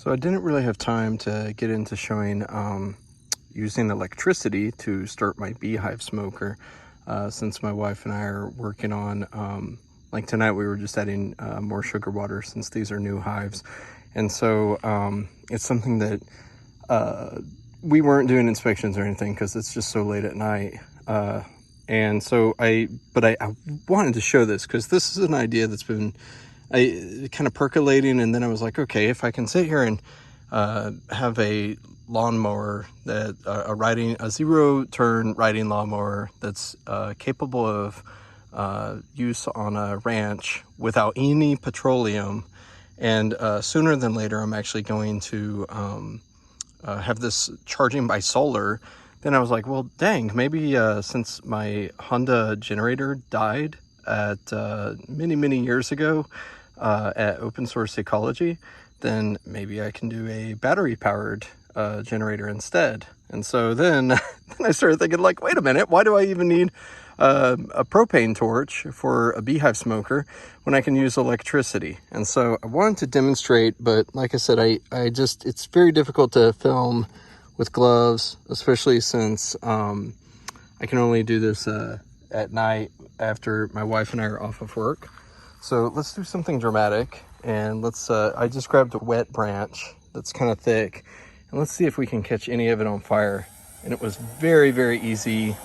So I didn't really have time to get into showing using electricity to start my beehive smoker since my wife and I are working on, like tonight we were just adding more sugar water since these are new hives. And so it's something that we weren't doing inspections or anything because it's just so late at night. And so I wanted to show this because this is an idea that's been kind of percolating, and then I was like, okay, if I can sit here and have a lawnmower that a zero turn riding lawnmower that's capable of use on a ranch without any petroleum, and sooner than later I'm actually going to have this charging by solar. Then I was like, well, dang, maybe since my Honda generator died at many years ago at Open Source Ecology, then maybe I can do a battery powered generator instead. And so then I started thinking, like, wait a minute, why do I even need a propane torch for a beehive smoker when I can use electricity? And so I wanted to demonstrate, but like I said, I just, it's very difficult to film with gloves, especially since I can only do this at night after my wife and I are off of work. So let's do something dramatic, and let's, I just grabbed a wet branch that's kind of thick, and let's see if we can catch any of it on fire. And it was very easy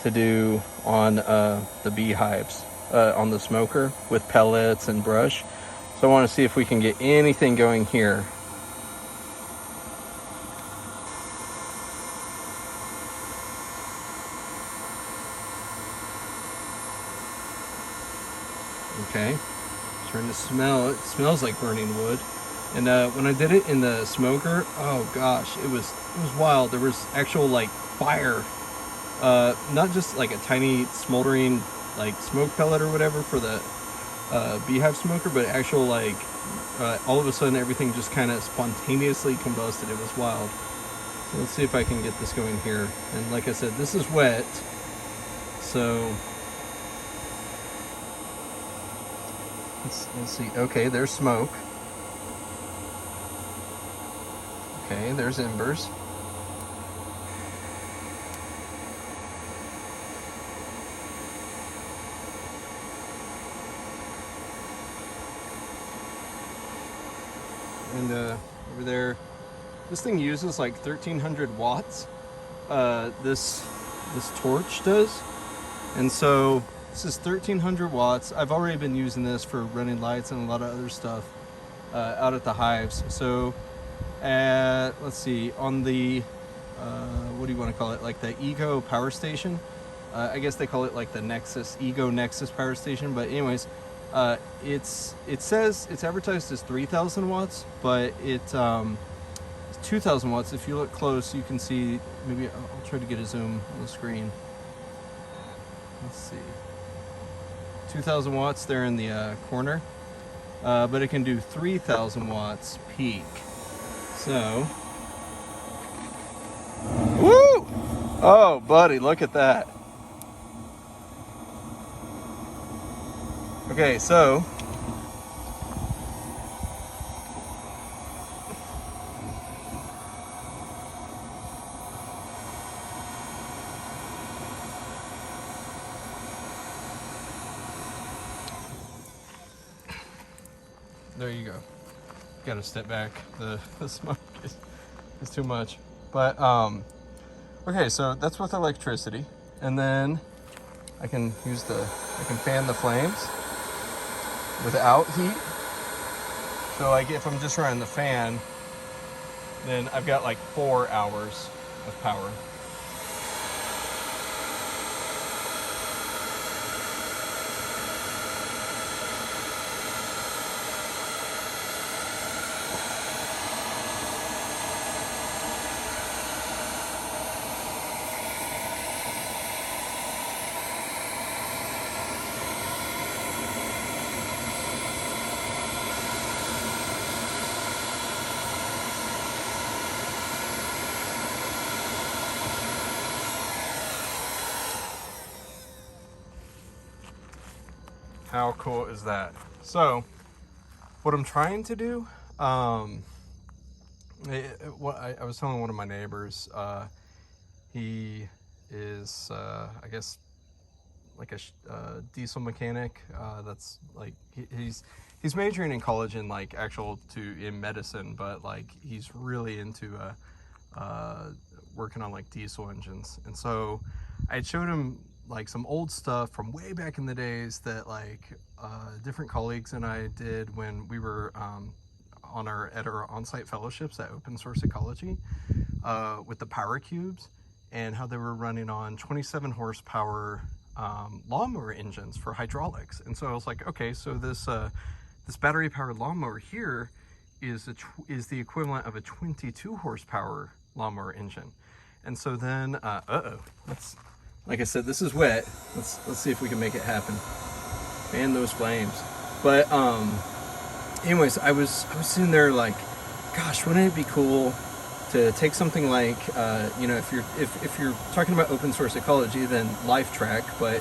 to do on the beehives, on the smoker with pellets and brush. So I want to see if we can get anything going here. Okay, starting to smell. It smells like burning wood. And when I did it in the smoker, oh gosh, it was wild. There was actual like fire, not just like a tiny smoldering like smoke pellet or whatever for the beehive smoker, but actual like all of a sudden everything just kind of spontaneously combusted. It was wild. So let's see if I can get this going here. And like I said, this is wet, so let's see. Okay, there's smoke. Okay, there's embers. And over there, this thing uses like 1300 watts. This torch does. And so this is 1300 watts. I've already been using this for running lights and a lot of other stuff out at the hives. So let's see, on the what do you want to call it, like the Ego power station, I guess they call it like the Nexus, Ego Nexus power station. But anyways, it says it's advertised as 3000 watts, but it's 2000 watts. If you look close, you can see, maybe I'll try to get a zoom on the screen. Let's see, 2000 watts there in the corner, but it can do 3000 watts peak. So, woo! Oh, buddy, look at that. Okay, so there you go. Got to step back. The smoke is too much. But okay, so that's with electricity, and then I can fan the flames without heat. So like if I'm just running the fan, then I've got like 4 hours of power. How cool is that? So what I'm trying to do, I was telling one of my neighbors, he is, I guess, like a diesel mechanic. That's like he's majoring in college in like in medicine, but like he's really into working on like diesel engines. And so I had showed him like some old stuff from way back in the days that like different colleagues and I did when we were at our on-site fellowships at Open Source Ecology with the power cubes, and how they were running on 27 horsepower lawnmower engines for hydraulics. And so I was like, okay, so this battery powered lawnmower here is the equivalent of a 22 horsepower lawnmower engine. And so then let's, like I said, this is wet. Let's see if we can make it happen. Fan those flames. But anyways, I was sitting there like, gosh, wouldn't it be cool to take something like if you're talking about open source ecology, then LifeTrack. But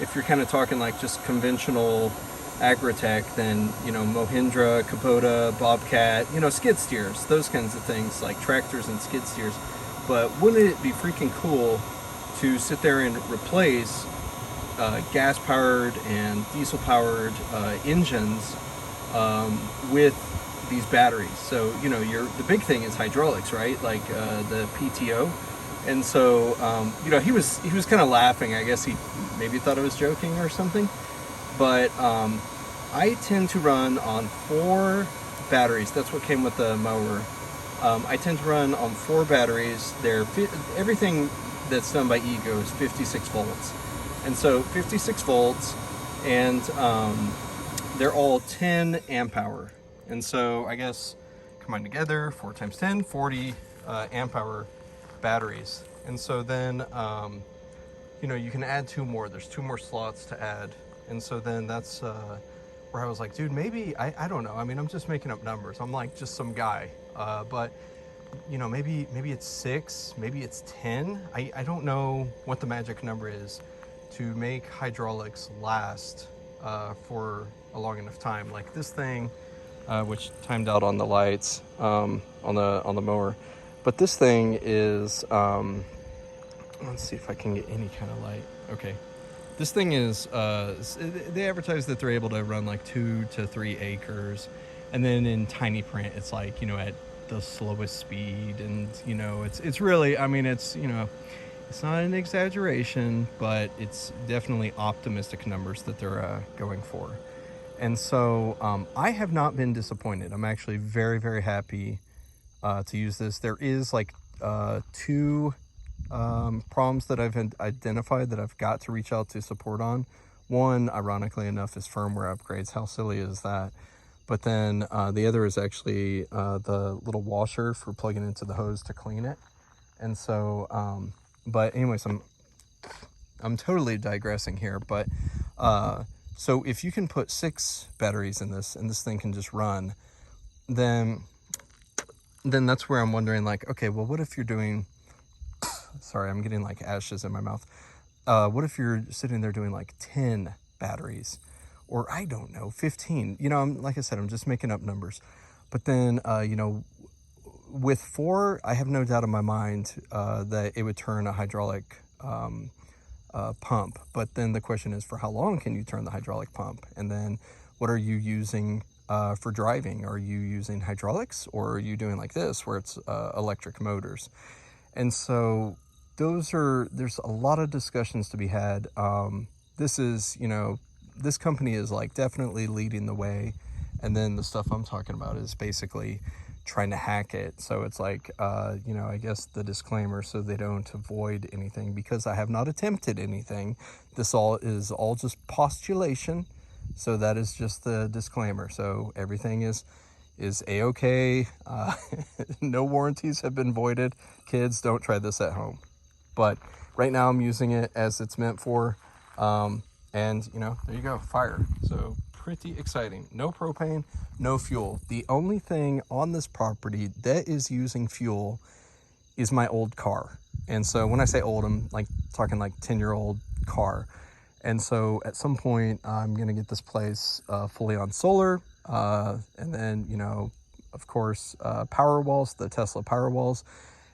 if you're kind of talking like just conventional agritech, then Mahindra, Kubota, Bobcat, skid steers, those kinds of things, like tractors and skid steers. But wouldn't it be freaking cool to sit there and replace gas powered and diesel powered engines with these batteries? So the big thing is hydraulics, right? Like the PTO. And so he was kind of laughing. I guess he maybe thought I was joking or something. But I tend to run on 4 batteries. That's what came with the mower. I tend to run on 4 batteries. Everything that's done by Ego is 56 volts. And so 56 volts, and they're all 10 amp hour. And so I guess combined together, 4 times 10, 40 amp hour batteries. And so then, you can add 2 more. There's 2 more slots to add. And so then that's where I was like, dude, maybe, I don't know. I mean, I'm just making up numbers. I'm like just some guy. But, maybe it's 6, maybe it's 10. I don't know what the magic number is to make hydraulics last for a long enough time. Like this thing, which timed out on the lights on the mower. But this thing is, let's see if I can get any kind of light. Okay. This thing is, they advertise that they're able to run like 2 to 3 acres. And then in tiny print, it's like, at the slowest speed. And, it's really, I mean, it's not an exaggeration, but it's definitely optimistic numbers that they're going for. And so I have not been disappointed. I'm actually very, very happy to use this. There is like 2 problems that I've identified that I've got to reach out to support on. One, ironically enough, is firmware upgrades. How silly is that? But then the other is actually the little washer for plugging into the hose to clean it. And so, but anyways, I'm totally digressing here. But so if you can put 6 batteries in this, and this thing can just run, then that's where I'm wondering, like, okay, well, what if you're doing, sorry, I'm getting like ashes in my mouth. What if you're sitting there doing like 10 batteries, or I don't know, 15? Like I said, I'm just making up numbers. But then, with 4, I have no doubt in my mind that it would turn a hydraulic pump. But then the question is, for how long can you turn the hydraulic pump? And then what are you using for driving? Are you using hydraulics, or are you doing like this where it's electric motors? And so there's a lot of discussions to be had. This company is like definitely leading the way. And then the stuff I'm talking about is basically trying to hack it. So it's like, I guess the disclaimer, so they don't avoid anything, because I have not attempted anything. This is all just postulation. So that is just the disclaimer. So everything is a-okay. No warranties have been voided. Kids, don't try this at home. But right now I'm using it as it's meant for. And there you go, fire. So pretty exciting. No propane, no fuel. The only thing on this property that is using fuel is my old car. And so when I say old, I'm like talking like 10-year-old car. And so at some point I'm gonna get this place fully on solar, and then of course, Powerwalls, the Tesla Powerwalls.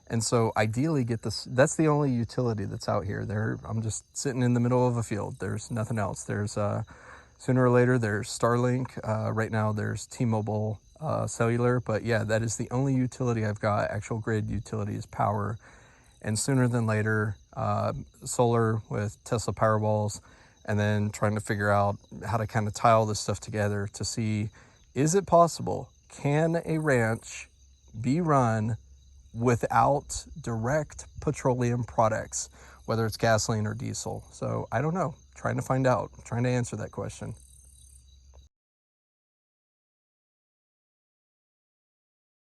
And so ideally get this, that's the only utility that's out here. I'm just sitting in the middle of a field. There's nothing else. There's sooner or later there's Starlink. Right now there's T-Mobile cellular, but yeah, that is the only utility I've got. Actual grid utility is power. And sooner than later, solar with Tesla Powerwalls, and then trying to figure out how to kind of tie all this stuff together to see, is it possible? Can a ranch be run without direct petroleum products, whether it's gasoline or diesel? So I don't know, trying to find out, trying to answer that question.